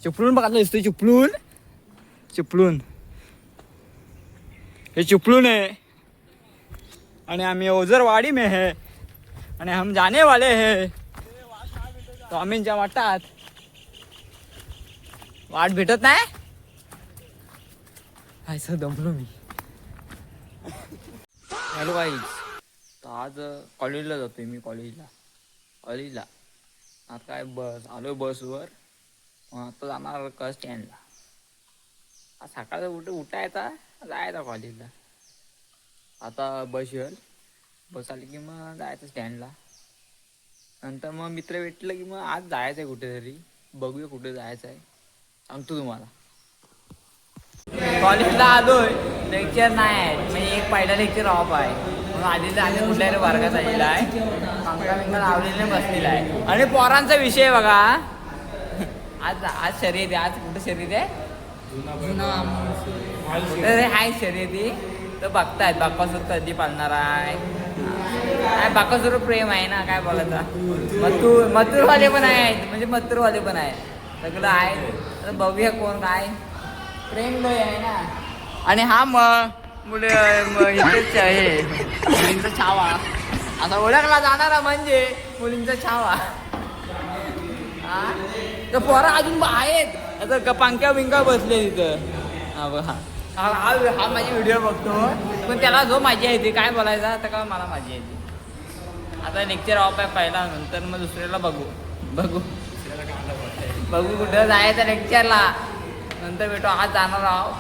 चिपळूण बघा दिसतोय चिपळूण चिपळूण हे चिपळूण है आणि आम्ही ओझरवाडी में है आणि हम जाने वाले है स्वामींच्या वाटात वाट भेटत नाही असं दमलो मी. हॅलो गाईज, तर आज कॉलेजला जातोय मी. कॉलेजला आता काय बस आलो बसवर. आता जाणार का स्टँडला. आज सकाळचं उठायचा जायचा कॉलेजला. आता बस येईल, बस आली की मग जायचं स्टँडला. नंतर मग मित्र भेटलं की मग आज जायचं आहे कुठेतरी. बघूया कुठे जायचं आहे, सांगतो तुम्हाला. कॉलेजला आलोय, लेक्चर नाही आहे. म्हणजे एक पहिला लेक्चर ऑफ आहे. म्हणून आधीच आम्ही कुठल्या वर्गात आलेला आहे. पंखा लावलेला बसलेला आहे. आणि पोरांचा विषय बघा. आज शर्यत आहे. आज कुठं शर्यत आहे? कुठे आहे शर्यती तर बघतायत. बाकासूर कधी पालणार आहे. काय बाकासूर प्रेम आहे ना, काय बोलायचं. मथुरवाले पण आहेत, म्हणजे मथुरवाले पण आहे, सगळं आहे. तर बघूया कोण काय प्रेम लोय आहे ना. आणि हा मुलींचा छावा आता ओळखला जाणारा म्हणजे मुलींचा छावा. हा तर पोरा अजून आहेत. आता पंख्या बिंका बसले तिथं. हा माझी व्हिडिओ बघतो, पण त्याला जो मजा येते काय बोलायचा तर का मला मजा येते. आता लेक्चर ऑफ आहे पहिला, नंतर मग दुसऱ्याला बघू कुठं जायचं लेक्चरला. नंतर भेटू. आज जाणार आहोत.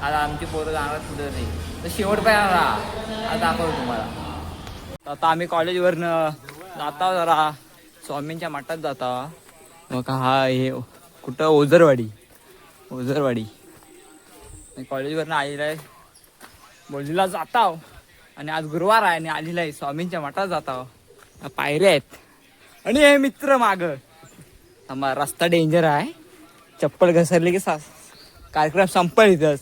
आज आमची पोरं जाणार कुठं नाही, तर शेवट पाहिजे आज दाखवतो तुम्हाला. आता आम्ही कॉलेजवरनं जाता जरा स्वामींच्या मठात जाता. मग हा हे कुठं ओझरवाडी कॉलेजवरनं आलेला आहे. बोलीला जाता. आणि आज गुरुवार आहे आणि आलेला आहे स्वामींच्या मठात जाता. पायऱ्या आहेत आणि हे मित्र मागं. रस्ता डेंजर आहे. चप्पल घसरली की कार्यक्रम संपल इथंच.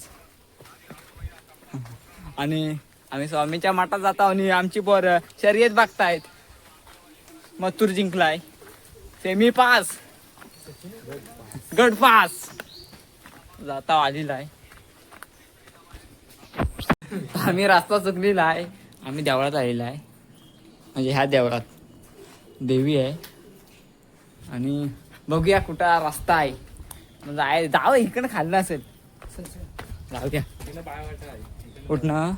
आणि आम्ही स्वामींच्या मठात जातो आणि आमची पोरं शर्यत बघतायत. मथुर जिंकलाय. सेमी पास, गट पास जाता आलेला आहे. आम्ही रस्ता चुकलेला आहे. आम्ही देवळात आलेला आहे. म्हणजे ह्या देवळात देवी आहे. आणि बघूया कुठं रस्ता आहे. जावं इकडं खाल्लं असेल. जाऊ द्या. कुठनं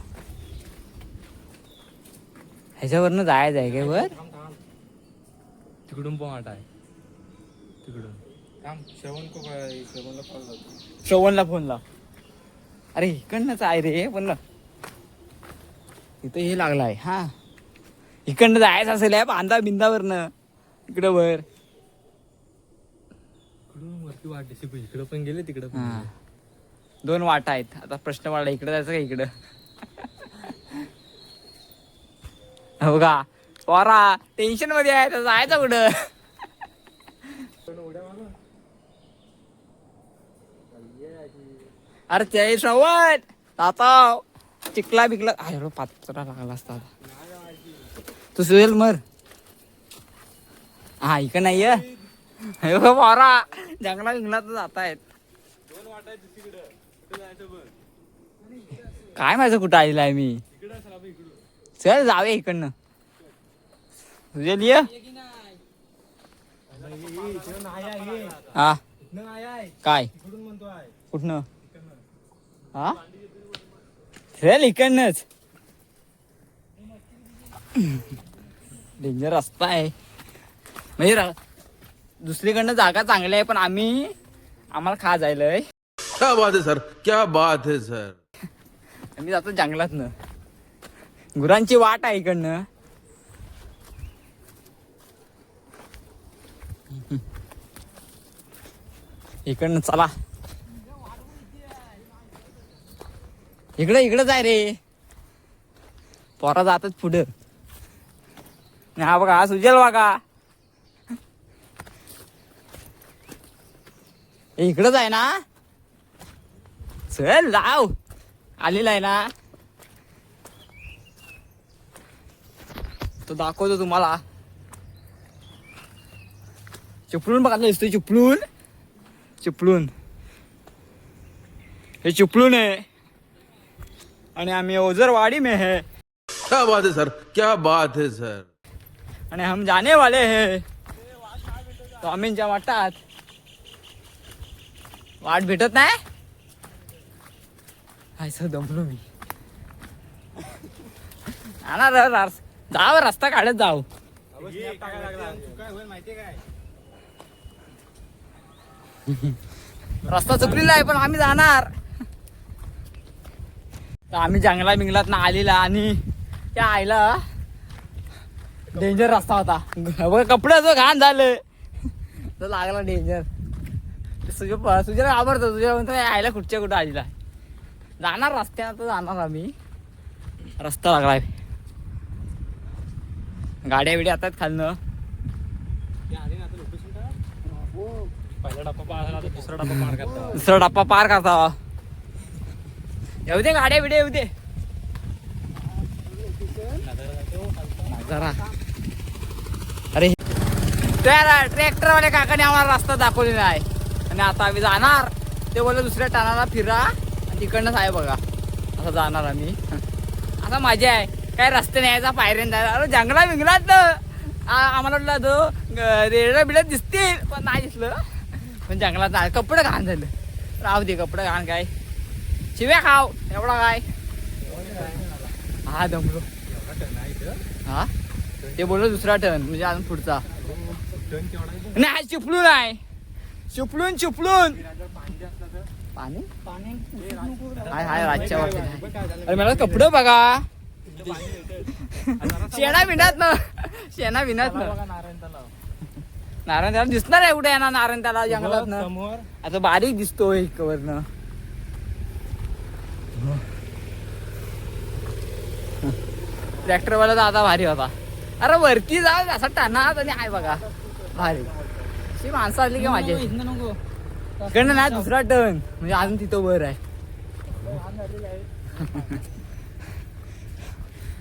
ह्याच्यावरनं जायचं आहे काय वर? तिकडून पण वाट आहे. तिकडून श्रवणला फोन लाव. अरे इकडनंच आहे रे. पण इथं हे लागलाय. हा इकडनं जायचं असेल या बांधा बिंदावरनं इकडं वर. वरती वाट इकडं पण गेले तिकडं पण हा 2 वाटा आहेत. आता प्रश्न पडला इकडं जायचं का इकडं. हो का पोरा टेन्शन मध्ये आहे तर जायचं कुठं. अरे ते श्रवण आता चिकला बिकला आहे. पाचरा लागला असता. तू सुहेल मर. हा इकडं नाही आहे पोरा. जंगला बिंगला तर जात आहेत. काय माझं कुठं आलेलं आहे मी. चल जावे इकडनं. तुझे लिय हा काय कुठनं हा चल इकडनंच. डेंजर रस्ता आहे. म्हणजे दुसरीकडनं जागा चांगली आहे पण आम्हाला खा जायलंय. क्या बात है सर, क्या बात है सर. आम्ही जातो जंगलातनं. गुरांची वाट आहे इकडनं. इकडनं चला. इकडं जाय रे. पोरा जातात पुढं. हा बघा हा सुजल बघा. इकडंच आहे ना. चल जाव आलेला आहे ना. तो दाखवतो तुम्हाला. चिपळूण बघा दिसतोय चिपळूण चिपळूण, हे चिपळूण आहे आणि आम्ही ओझरवाडी में है. क्या बात है सर, क्या बात है सर. आणि हम जाने वाले है स्वामींच्या मठात. वाट भेटत नाही. हायचं दमलो मी. जाव रस्ता काढत जाऊ. रस्ता चुकलेला आहे पण आम्ही जाणार. तर आम्ही जंगला बिंगलात ना आलेला आणि त्या आईला डेंजर रस्ता होता. कपडे जो घाण झालं तर लागला डेंजर. तुझ्या आवडतं तुझ्या म्हणतो आईला कुठच्या कुठं आलेला. जाणार रस्त्यानं तर जाणार आम्ही. रस्ता लागलाय. गाड्या बिड्या येतात खालनं. पहिला डब्बा पार झाला, दुसरा डब्बा पार करता. दुसरा डप्पा पार करता. येऊ दे गाड्या बिड्या येऊ दे जरा. अरे त्या ट्रॅक्टरवाल्या काकाने आम्हाला रस्ता दाखवलेला आहे आणि आता आम्ही जाणार. ते बोलले दुसऱ्या टाणाला फिरा आणि तिकडनंच आहे बघा. असं जाणार आम्ही. आता मजा आहे. काय रस्ते न्यायचा पायऱ्यान जायला. अरे जंगला बिंगलात आम्हाला वाटलं तो रेडा बिड्यात दिसतील पण नाही दिसलं. पण जंगलात नाही. कपडे घाण झालं. राहू दे कपडे घाण काय. शिव्या खाव एवढा काय. हा दमलो. हा ते बोललो दुसरा टर्न म्हणजे अजून पुढचा नाही. चिपळूण आहे. चिपळूण चिपळूण पाणी हाय हाय रातच्या वाटत. अरे मला कपडे बघा. शेणा विनात ना शेणा विनात ना. नारायण त्याला दिसणार आहे कुठे येणार. नारायण त्याला जंगलात ना आता बारीक दिसतोय कवरनं. ट्रॅक्टरवाला दादा भारी होता. अरे वरती जाऊ असा टाणात आणि आहे बघा भारी. शी माणसं आली की माझ्या इकडनं नाही दुसरा टर्न म्हणजे अजून तिथं वर आहे.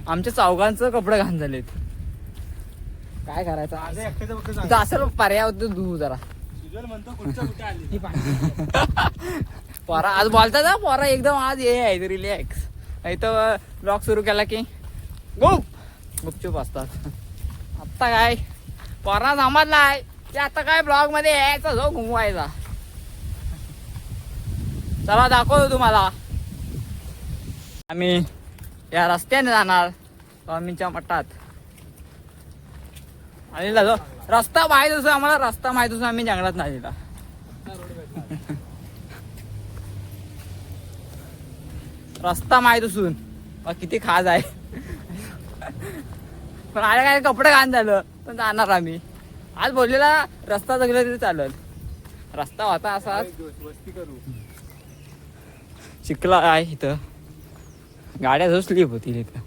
आमच्या चौघांचं कपडे घाण झालेत. काय करायचं असं पर्याय होतं. धू जरा पोरा आज बोलता ना. पोरा एकदम आज हे आहे रिलॅक्स. इथं ब्लॉग सुरू केला की गुपचूप असतात. आत्ता काय पोरा समजलाय की आता काय ब्लॉग मध्ये यायचा जो घुमवायचा. चला दाखवतो तुम्हाला. आम्ही या रस्त्याने जाणार स्वामींच्या मठात. आणि रस्ता माहीत असो आम्हाला. रस्ता माहीत असो आम्ही जंगलात नाही दिला. रस्ता माहीत असून किती खाज आहे. पण आले काय कपडे घाण झालं पण जाणार आम्ही. आज बोललेला रस्ता जगला तरी चालेल. रस्ता होता असा चिखला आहे इथं. गाड्या जो स्लीप होतील इथं.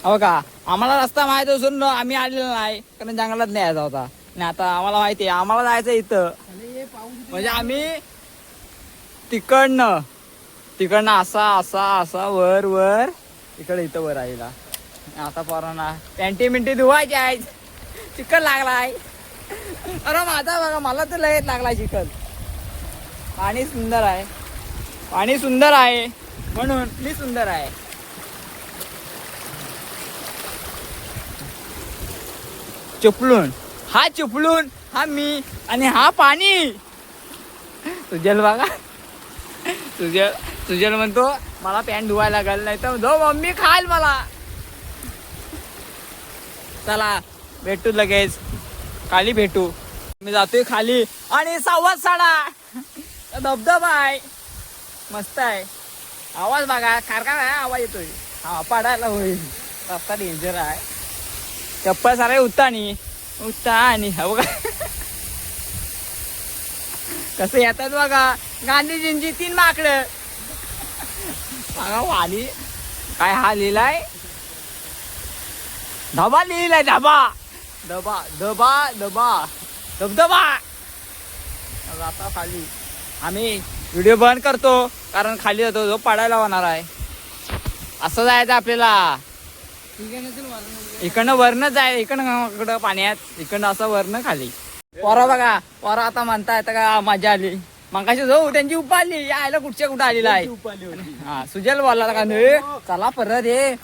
हो का आम्हाला रस्ता माहित असून आम्ही आलेलो नाही कारण जंगलात नाही यायचा होता. आणि आता आम्हाला माहिती आहे आम्हाला जायचं इथं म्हणजे आम्ही तिकडनं असा असा असा वर वर इकडे इथं वर आलेला. आता पोरांना पॅन्टी मिंटी धुवायची आहे. चिखल लागलाय. अरे माझा बघा मला तर लयच लागलाय चिखल. पाणी सुंदर आहे. पाणी सुंदर आहे म्हणून मी सुंदर आहे. चिपळूण हा चिपळूण हा मी आणि हा पाणी. तुझ्याला बघा तुझ्याला म्हणतो मला पॅन्ट धुवायला लागल नाही तर जो मम्मी खाल मला. चला भेटू लगेच. खाली भेटू. मी जातोय खाली आणि 6:15 धबधबा आहे. मस्त आहे. आवाज बघा खारखार आहे. आवाज येतोय. हा पडायला होईल. रस्ता डेंजर आहे. चप्पल सारे उतानी हा बघा कसं येतात बघा. गांधीजींची 3 माकडं बघा. वाली काय हा लिहिलाय. धबा लिहिलाय. धबा धबा धबा धबा धबधबा. आता खाली आम्ही व्हिडिओ बंद करतो कारण खाली जातो जो पडायला होणार आहे. असं जायचं आपल्याला. इकडनं वरनं जाय, इकडं पाण्यात, इकडनं असं वरनं खाली. पोरा बघा, पोरा आता म्हणता येतं का मजा आली. मगाशी जाऊ त्यांची उप आली, यायला कुठच्या कुठं आलेला आहे. हा सुजल बोलला का नाही चला परत ये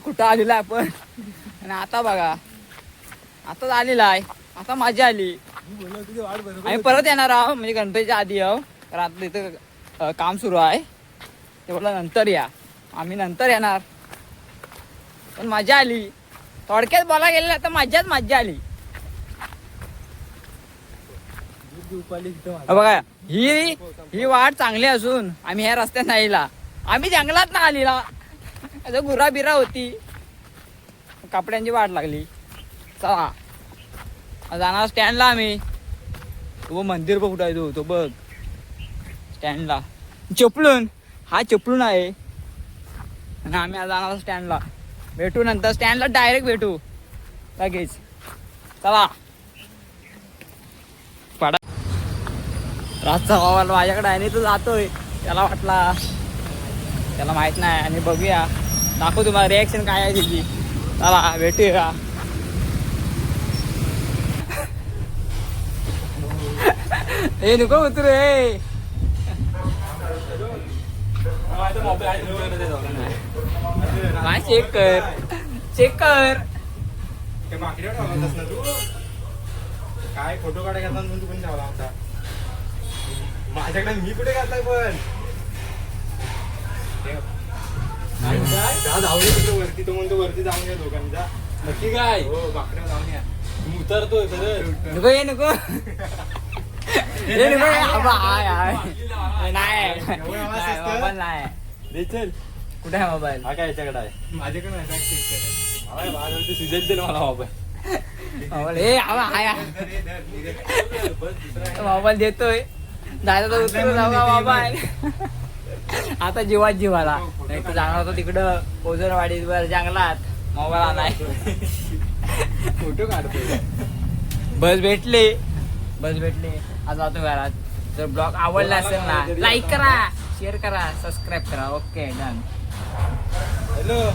कुठं आलेला आहे आपण. आणि आता बघा आता आलेला आहे, आता मजा आली. आम्ही परत येणार आहो म्हणजे गणपतीच्या आधी आहो, कारण आता इथं काम सुरू आहे. तेवढं नंतर या, आम्ही नंतर येणार. पण मजा आली. थोडक्यात बोला गेलेला तर मजा आली. बघा ही वाट चांगली असून आम्ही ह्या रस्त्यात नाही आला, आम्ही जंगलात ना आलेला. गुरा बिरा होती, कपड्यांची वाट लागली. चला जाणार स्टँडला आम्ही. तो मंदिर बघ कुठं आहे, तो बघ स्टँडला. चपलून हा चपलून आहे. आणि आम्ही जाणार स्टँडला. भेटू नंतर स्टँडला, डायरेक्ट भेटू लगेच. चला पाडा. रातचा मोबाईल माझ्याकडे आहे, तो जातोय. त्याला वाटला, त्याला माहित नाही. आणि बघूया, दाखवू तुम्हाला रिॲक्शन काय आहे त्याची. चला भेटूया. हे नको उतरू हे. काय चेक कर. काय फोटो काढायला म्हणून तू पण ठेवला होता माझ्याकडे. मी कुठे घातलाय पण धावले तिकडे वरती. तो म्हणतो वरती जाऊन या दोघांचा. नक्की काय हो बाकड्या जाऊन या. तू उतरतोय खरं. नको हे नको हे नको मोबाईल नाही. चल कुठे आहे मोबाईल? हा काय याच्याकडे आहे? माझ्याकडे आहे. सुजल दिल मला मोबाईल देतोय. दादा तर उतरू जाऊ मोबाईल. आता जीवात जीवाला नाही तर जाणार होतो तिकडं ओझरवाडीवर जंगलात. मोबाईल आणाय फोटो काढतोय. बस भेटली. आज जातो घरात. जर ब्लॉग आवडला असेल ना, लाईक करा, शेअर करा, सबस्क्राईब करा. Okay done. हॅलो.